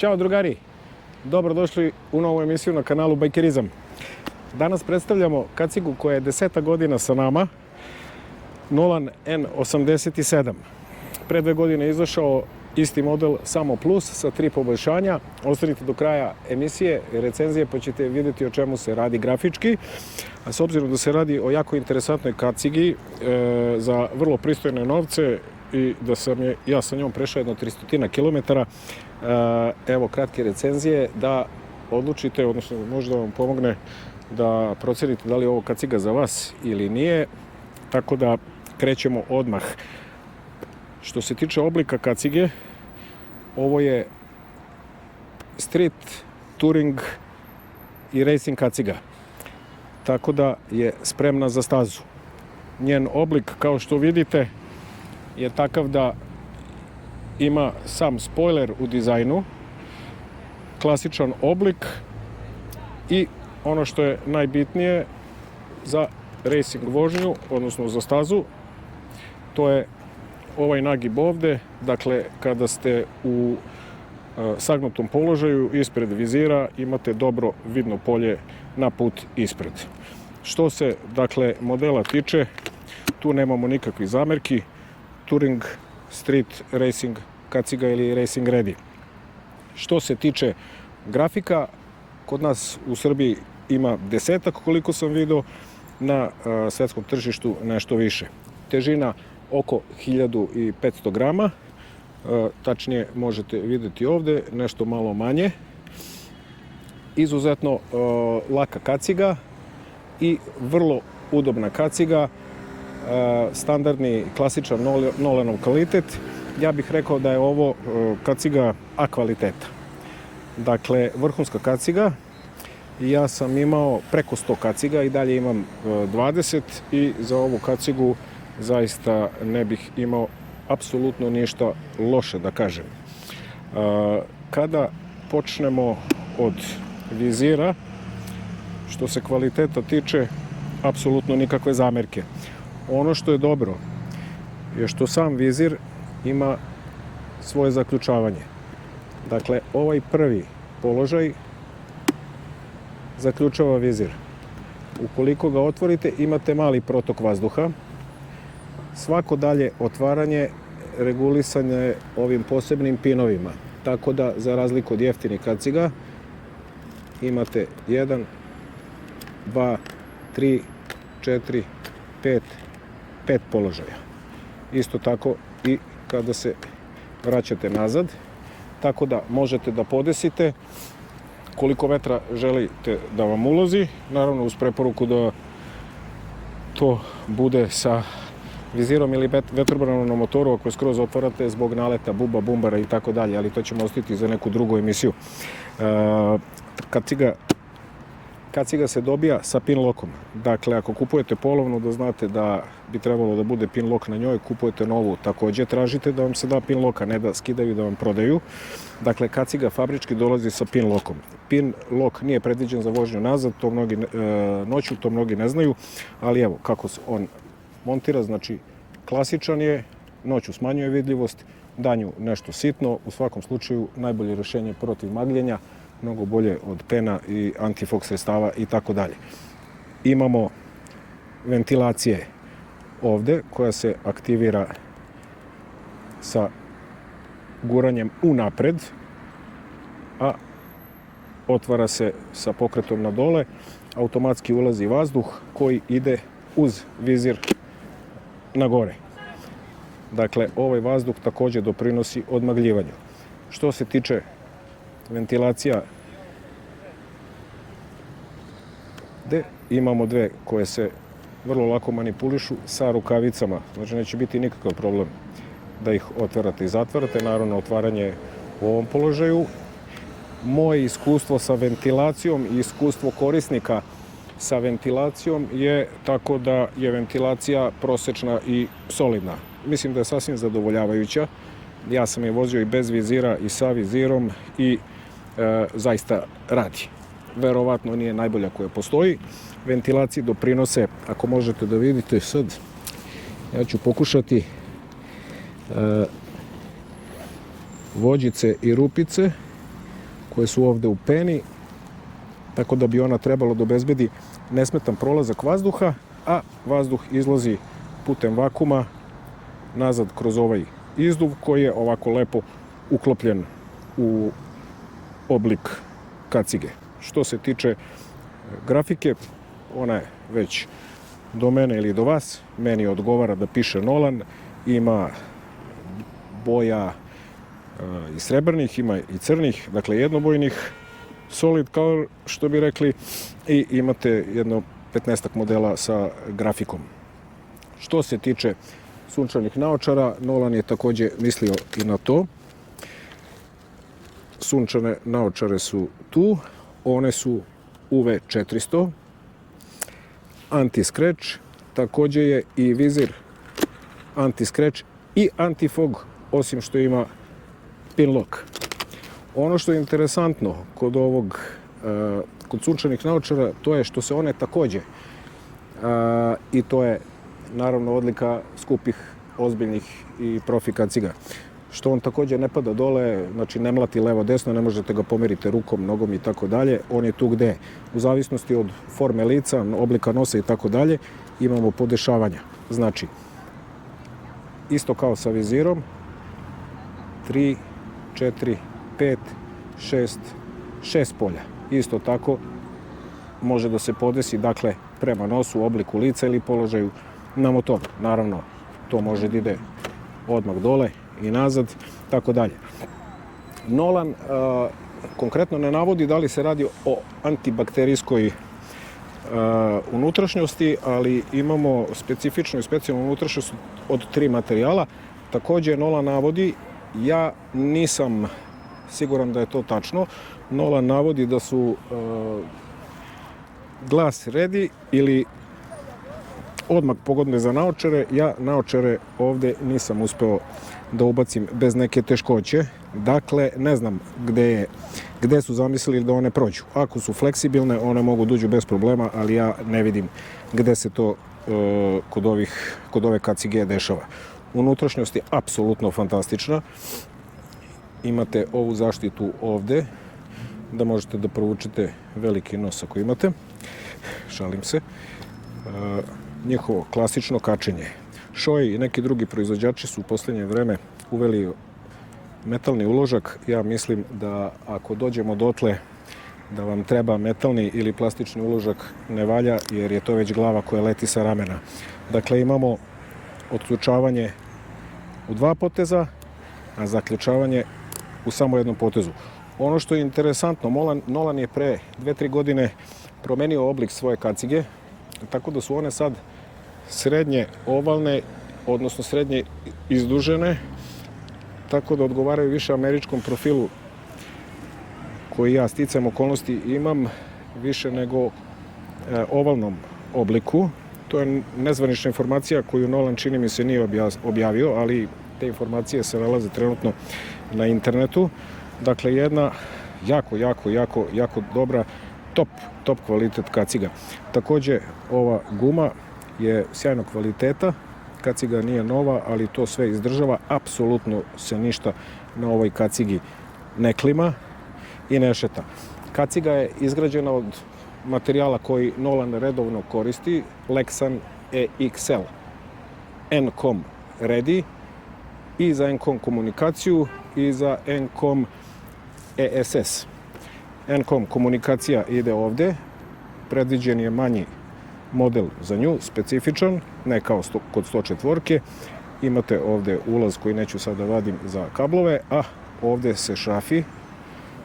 Ćao drugari, dobrodošli u novu emisiju na kanalu Bajkerizam. Danas predstavljamo kacigu koja je 10 godina sa nama, Nolan N87. Pre 2 godine je izašao isti model, samo plus, sa 3 poboljšanja. Ostanite do kraja emisije, recenzije, pa ćete vidjeti o čemu se radi grafički. A s obzirom da se radi o jako interesantnoj kacigi za vrlo pristojne novce i da sam ja sa njom prešao jedno 300 km, evo kratke recenzije da odlučite, odnosno možda vam pomogne da procenite da li je ovo kaciga za vas ili nije. Tako da krećemo odmah. Što se tiče oblika kacige, ovo je street, touring i racing kaciga. Tako da je spremna za stazu. Njen oblik, kao što vidite, je takav da ima sam spoiler u dizajnu, klasičan oblik i ono što je najbitnije za racing vožnju, odnosno za stazu, to je ovaj nagib ovde. Dakle, kada ste u sagnutom položaju ispred vizira imate dobro vidno polje na put ispred. Što se dakle modela tiče, tu nemamo nikakvih zamerki. Touring, street, racing kaciga ili racing ready. Što se tiče grafika, kod nas u Srbiji ima 10-ak koliko sam vidio, na svetskom tržištu nešto više. Težina oko 1500 grama, tačnije možete vidjeti ovde, nešto malo manje. Izuzetno laka kaciga i vrlo udobna kaciga, standardni klasičan Nolanov kvalitet. Ja bih rekao da je ovo kaciga A kvaliteta. Dakle, vrhunska kaciga. Ja sam imao preko 100 kaciga i dalje imam 20 i za ovu kacigu zaista ne bih imao apsolutno ništa loše da kažem. Kada počnemo od vizira, što se kvaliteta tiče, apsolutno nikakve zamerke. Ono što je dobro je što sam vizir ima svoje zaključavanje. Dakle, ovaj prvi položaj zaključava vizir. Ukoliko ga otvorite, imate mali protok vazduha. Svako dalje otvaranje regulisanje je ovim posebnim pinovima. Tako da, za razliku od jeftinih kaciga, imate 1, 2, 3, 4, 5 položaja. Isto tako i kada se vraćate nazad. Tako da možete da podesite koliko vetra želite da vam ulazi. Naravno uz preporuku da to bude sa vizirom ili vetrobranom na motoru ako je skroz otvarate zbog naleta buba, bumbara i tako dalje, ali to ćemo ostaviti za neku drugu emisiju. Kaciga se dobija sa pin lokom. Dakle, ako kupujete polovnu, da znate da bi trebalo da bude pin lok na njoj, kupujete novu, takođe tražite da vam se da pin loka, ne da skidaju da vam prodaju. Dakle, kaciga fabrički dolazi sa pin lokom. Pin lok nije predviđen za vožnju nazad, to mnogi noću, to mnogi ne znaju, ali evo kako se on montira, znači klasičan je, noću smanjuje vidljivost, danju nešto sitno, u svakom slučaju najbolje rješenje protiv magljenja, mnogo bolje od pena i antifog sredstava i tako dalje. Imamo ventilacije ovde koja se aktivira sa guranjem unapred, a otvara se sa pokretom na dole, automatski ulazi vazduh koji ide uz vizir na gore. Dakle, ovaj vazduh takođe doprinosi odmagljivanju. Što se tiče ventilacija, gde imamo dve koje se vrlo lako manipulišu sa rukavicama, znači neće biti nikakav problem da ih otvarate i zatvarate. Naravno, otvaranje u ovom položaju. Moje iskustvo sa ventilacijom i iskustvo korisnika sa ventilacijom je tako da je ventilacija prosečna i solidna. Mislim da je sasvim zadovoljavajuća. Ja sam je vozio i bez vizira i sa vizirom i zaista radi. Verovatno nije najbolja koja postoji. Ventilaciji doprinose, ako možete da vidite sad, ja ću pokušati vođice i rupice koje su ovde u peni, tako da bi ona trebalo da obezbedi nesmetan prolazak vazduha, a vazduh izlazi putem vakuma nazad kroz ovaj izduv koji je ovako lepo uklopljen u oblik kacige. Što se tiče grafike, ona je već do mene ili do vas. Meni odgovara da piše Nolan, ima boja i srebrnih, ima i crnih, dakle jednobojnih, solid color što bi rekli, i imate jedno 15 modela sa grafikom. Što se tiče sunčanih naočara, Nolan je takođe mislio i na to. Sunčane naočare su tu, one su UV 400, anti-scratch, takođe je i vizir anti-scratch i anti-fog, osim što ima pin lock. Ono što je interesantno kod sunčanih naočara, to je što se one takođe, i to je naravno odlika skupih, ozbiljnih i profi kaciga, što on takođe ne pada dole, znači ne mlati levo desno, ne možete ga pomeriti rukom, nogom i tako dalje, on je tu gde je. U zavisnosti od forme lica, oblika nosa i tako dalje, imamo podešavanja. Znači, isto kao sa vizirom, 3, 4, 5, 6 polja. Isto tako može da se podesi, dakle, prema nosu, obliku lica ili položaju na motor. Naravno, to može da ide odmah dole i nazad, tako dalje. Nolan konkretno ne navodi da li se radi o antibakterijskoj unutrašnjosti, ali imamo specifičnu i specijalnu unutrašnjost od 3 materijala. Takođe, Nolan navodi, ja nisam siguran da je to tačno, Nolan navodi da su glass ready ili odmah pogodne za naočare. Ja naočare ovde nisam uspeo da ubacim bez neke teškoće. Dakle, ne znam gde su zamislili da one prođu. Ako su fleksibilne, one mogu da uđu bez problema, ali ja ne vidim gde se to kod ove kacige dešava. Unutrašnjost je apsolutno fantastična. Imate ovu zaštitu ovde, da možete da provučete veliki nos ako imate. Šalim se. Njihovo klasično kačenje. Shoei i neki drugi proizvođači su u poslednje vreme uveli metalni uložak. Ja mislim da ako dođemo dotle da vam treba metalni ili plastični uložak, ne valja, jer je to već glava koja leti sa ramena. Dakle, imamo otključavanje u 2 poteza, a zaključavanje u samo jednom potezu. Ono što je interesantno, Nolan je pre 2-3 godine promenio oblik svoje kacige, tako da su one sad srednje ovalne, odnosno srednje izdužene, tako da odgovaraju više američkom profilu koji ja sticajem okolnosti imam, više nego ovalnom obliku. To je nezvanična informacija koju Nolan, čini mi se, nije objavio, ali te informacije se nalaze trenutno na internetu. Dakle, jedna jako dobra, top kvalitet kaciga. Takođe, ova guma je sjajnog kvaliteta. Kaciga nije nova, ali to sve izdržava. Apsolutno se ništa na ovoj kacigi ne klima i ne šeta. Kaciga je izgrađena od materijala koji Nolan redovno koristi, Lexan EXL. Encom Ready i za Encom komunikaciju i za Encom ESS. Encom komunikacija ide ovde, predviđen je manji model za nju, specifičan, ne kao kod 104-ke. Imate ovde ulaz koji neću sad da vadim za kablove, a ovde se šrafi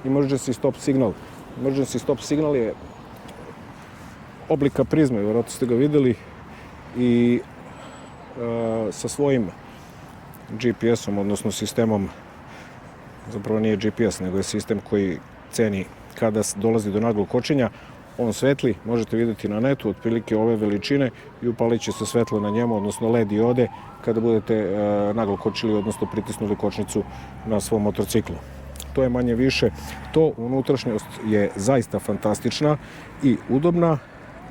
emergency stop signal. Emergency stop signal je oblika prizme, vjerojatno ste ga videli, i sa svojim GPS-om, odnosno sistemom, zapravo nije GPS, nego je sistem koji ceni kada dolazi do naglog kočenja, on svetli, možete vidjeti na netu, otprilike ove veličine, i upalit će se svetlo na njemu, odnosno LED diode, kada budete naglo kočili, odnosno pritisnuli kočnicu na svom motorciklu. To je manje više to. Unutrašnjost je zaista fantastična i udobna,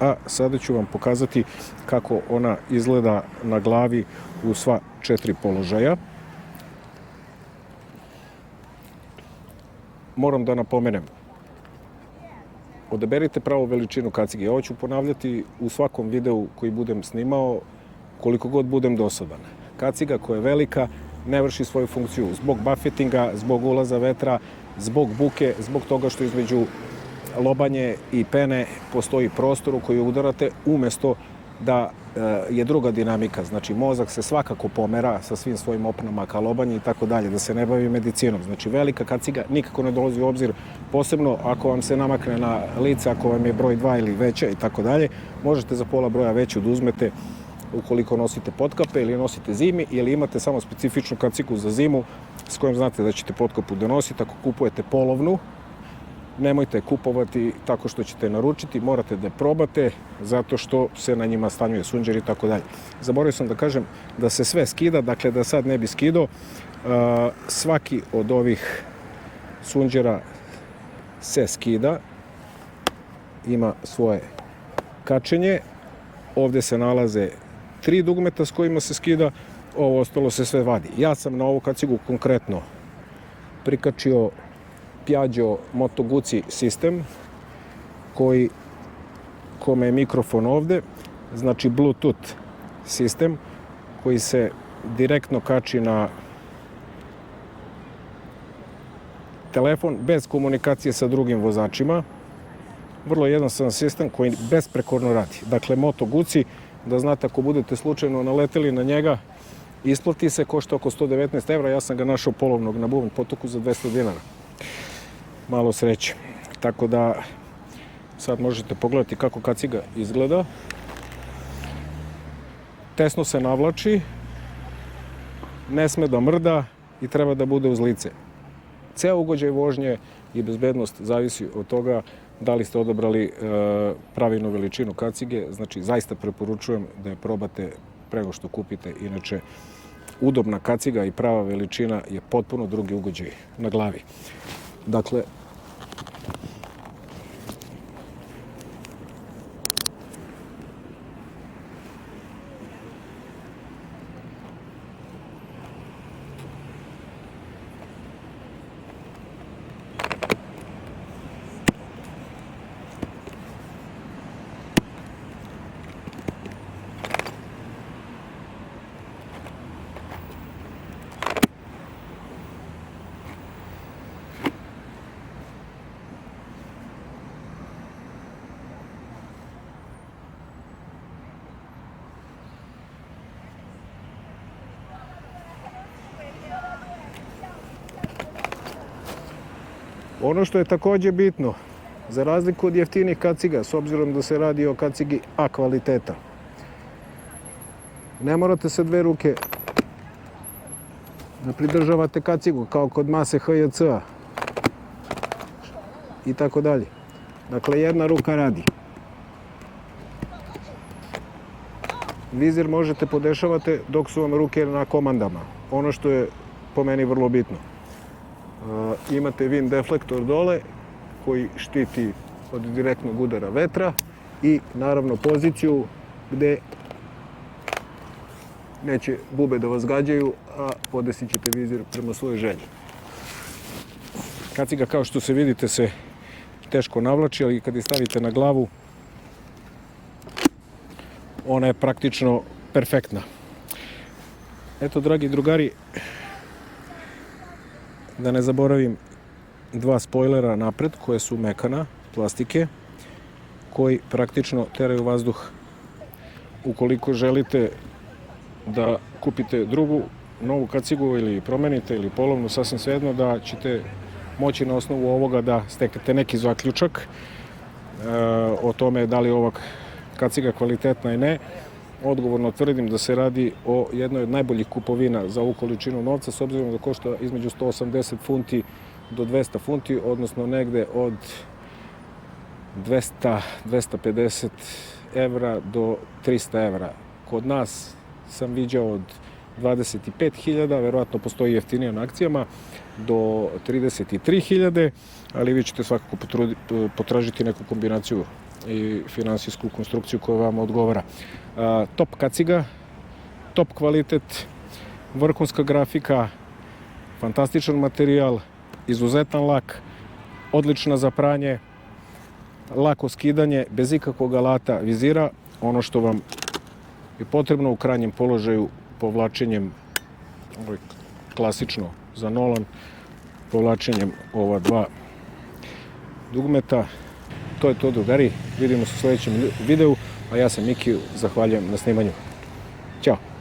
a sada ću vam pokazati kako ona izgleda na glavi u sva 4 položaja. moram da napomenem, odaberite pravu veličinu kacige. Ovo ću ponavljati u svakom videu koji budem snimao, koliko god budem dosadan. Kaciga koja je velika ne vrši svoju funkciju zbog buffetinga, zbog ulaza vetra, zbog buke, zbog toga što između lobanje i pene postoji prostor u koji udarate, umesto da je druga dinamika. Znači, mozak se svakako pomera sa svim svojim opnama ka lobanju i tako dalje, da se ne bavi medicinom. Znači, velika kaciga nikako ne dolazi u obzir, posebno ako vam se namakne na lice, ako vam je broj 2 ili veća i tako dalje. Možete za pola broja veću da uzmete ukoliko nosite potkape ili nosite zimi, ili imate samo specifičnu kacigu za zimu s kojom znate da ćete potkapu da nosite. Ako kupujete polovnu, nemojte kupovati tako što ćete naručiti, morate da probate, zato što se na njima stanjuje sunđer i tako dalje. Zaboravio sam da kažem da se sve skida, dakle da sad ne bi skidao. Svaki od ovih sunđera se skida, ima svoje kačenje. Ovdje se nalaze 3 dugmeta s kojima se skida, ovo ostalo se sve vadi. Ja sam na ovu kacigu konkretno prikačio Piaggio Moto Guzzi sistem, kome je mikrofon ovde, znači Bluetooth sistem koji se direktno kači na telefon bez komunikacije sa drugim vozačima. Vrlo jednostavan sistem koji besprekorno radi. Dakle, Moto Guzzi, da znate, ako budete slučajno naleteli na njega, isplati se, košta oko 119 evra. Ja sam ga našao polovnog na Buvn potoku za 200 dinara. Malo sreće. Tako da sad možete pogledati kako kaciga izgleda. Tesno se navlači, ne sme da mrda i treba da bude uz lice. Ceo ugođaj vožnje i bezbednost zavisi od toga da li ste odabrali pravilnu veličinu kacige. Znači, zaista preporučujem da je probate pre nego što kupite. Inače, udobna kaciga i prava veličina je potpuno drugi ugođaj na glavi. Dakle, ono što je takođe bitno, za razliku od jeftinih kaciga, s obzirom da se radi o kacigi A kvaliteta, ne morate sa dve ruke da pridržavate kacigu kao kod mase HJC-a i tako dalje. Dakle, jedna ruka radi. Vizir možete podešavati dok su vam ruke na komandama. Ono što je po meni vrlo bitno. Imate wind deflektor dole koji štiti od direktnog udara vetra i naravno poziciju gde neće bube da vas gađaju, a podesit ćete vizir prema svojoj želji. Kaciga, kao što se vidite, se teško navlači, ali kad je stavite na glavu, ona je praktično perfektna. Eto, dragi drugari, da ne zaboravim 2 spojlera napred koje su mekana, plastike, koji praktično teraju vazduh. Ukoliko želite da kupite drugu novu kacigu ili promenite ili polovnu, sasvim svejedno, da ćete moći na osnovu ovoga da steknete neki zaključak o tome da li je ova kaciga kvalitetna i ne. Odgovorno tvrdim da se radi o jednoj od najboljih kupovina za ovu količinu novca, s obzirom da košta između 180 funti do 200 funti, odnosno negde od 200-250 evra do 300 evra. Kod nas sam viđao od 25.000, verovatno postoji jeftinija na akcijama, do 33.000, ali vi ćete svakako potražiti neku kombinaciju i finansijsku konstrukciju koja vam odgovara. Top kaciga, top kvalitet, vrhunska grafika, fantastičan materijal, izuzetan lak, odlična za pranje, lako skidanje, bez ikakvog alata vizira. Ono što vam je potrebno u krajnjem položaju, povlačenjem, klasično za Nolan, povlačenjem ova dva dugmeta. To je to, drugari. Vidimo se u sljedećem videu, a ja sam Miki, zahvaljujem na snimanju. Ćao!